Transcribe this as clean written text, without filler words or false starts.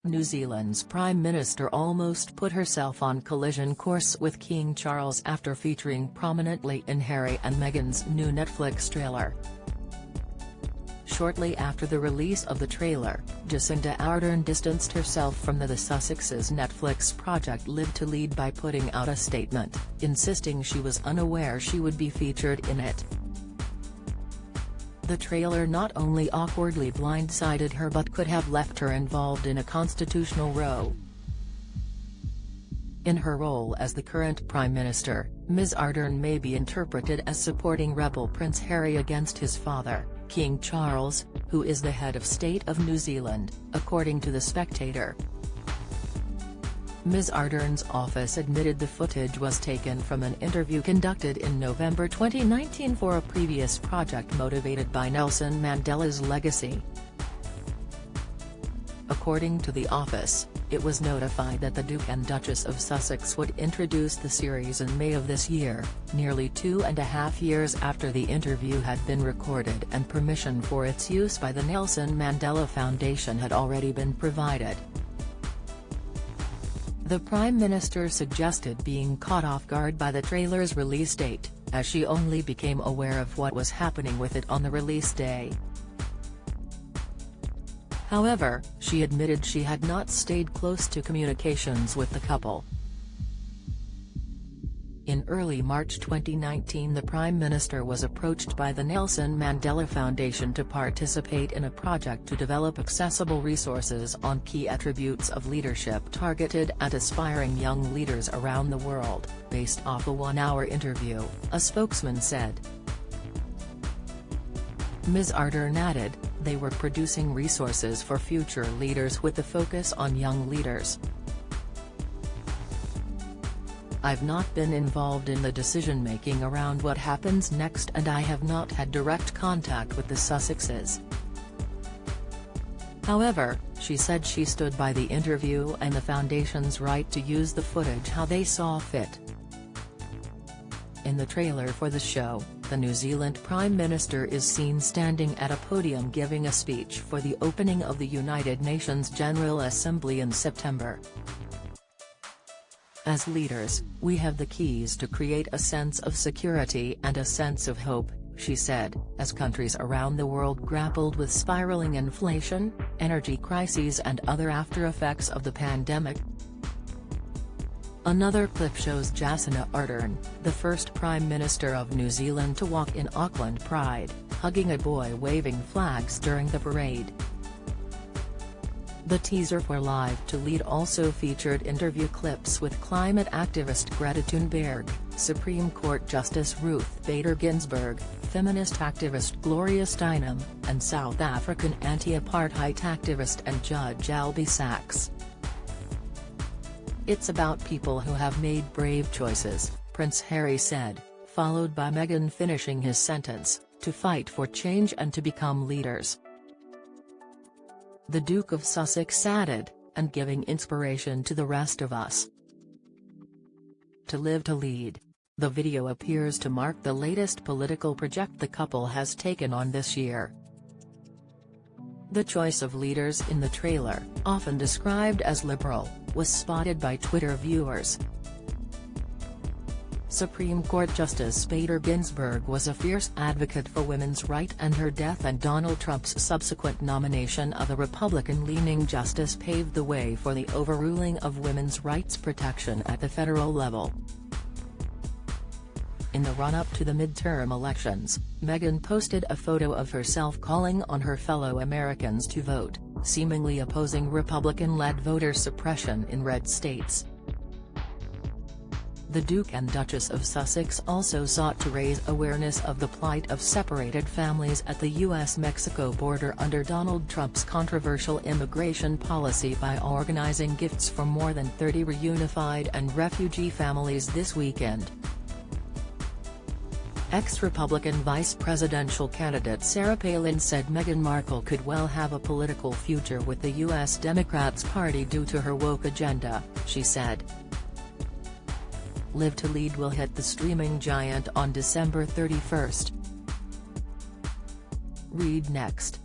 New Zealand's Prime Minister almost put herself on collision course with King Charles after featuring prominently in Harry and Meghan's new Netflix trailer. Shortly after the release of the trailer, Jacinda Ardern distanced herself from the Sussexes Netflix project Live to Lead by putting out a statement, insisting she was unaware she would be featured in it. The trailer not only awkwardly blindsided her but could have left her involved in a constitutional row. In her role as the current Prime Minister, Ms. Ardern may be interpreted as supporting rebel Prince Harry against his father, King Charles, who is the head of state of New Zealand, according to The Spectator. Ms. Ardern's office admitted the footage was taken from an interview conducted in November 2019 for a previous project motivated by Nelson Mandela's legacy. According to the office, it was notified that the Duke and Duchess of Sussex would introduce the series in May of this year, nearly 2.5 years after the interview had been recorded and permission for its use by the Nelson Mandela Foundation had already been provided. The Prime Minister suggested being caught off guard by the trailer's release date, as she only became aware of what was happening with it on the release day. However, she admitted she had not stayed close to communications with the couple. In early March 2019, the Prime Minister was approached by the Nelson Mandela Foundation to participate in a project to develop accessible resources on key attributes of leadership targeted at aspiring young leaders around the world, based off a one-hour interview, a spokesman said. Ms. Ardern added, they were producing resources for future leaders with a focus on young leaders. I've not been involved in the decision-making around what happens next and I have not had direct contact with the Sussexes. However, she said she stood by the interview and the Foundation's right to use the footage how they saw fit. In the trailer for the show, the New Zealand Prime Minister is seen standing at a podium giving a speech for the opening of the United Nations General Assembly in September. As leaders, we have the keys to create a sense of security and a sense of hope, she said, as countries around the world grappled with spiraling inflation, energy crises and other after-effects of the pandemic. Another clip shows Jacinda Ardern, the first Prime Minister of New Zealand to walk in Auckland Pride, hugging a boy waving flags during the parade. The teaser for Live to Lead also featured interview clips with climate activist Greta Thunberg, Supreme Court Justice Ruth Bader Ginsburg, feminist activist Gloria Steinem, and South African anti-apartheid activist and Judge Albie Sachs. It's about people who have made brave choices, Prince Harry said, followed by Meghan finishing his sentence, to fight for change and to become leaders. The Duke of Sussex added, and giving inspiration to the rest of us. To Live to Lead. The video appears to mark the latest political project the couple has taken on this year. The choice of leaders in the trailer, often described as liberal, was spotted by Twitter viewers. Supreme Court Justice Bader Ginsburg was a fierce advocate for women's rights, and her death and Donald Trump's subsequent nomination of a Republican-leaning justice paved the way for the overruling of women's rights protection at the federal level. In the run-up to the midterm elections, Meghan posted a photo of herself calling on her fellow Americans to vote, seemingly opposing Republican-led voter suppression in red states. The Duke and Duchess of Sussex also sought to raise awareness of the plight of separated families at the US-Mexico border under Donald Trump's controversial immigration policy by organizing gifts for more than 30 reunified and refugee families this weekend. Ex-Republican vice presidential candidate Sarah Palin said Meghan Markle could well have a political future with the U.S. Democrats Party due to her woke agenda, she said. Live to Lead will hit the streaming giant on December 31st. Read next.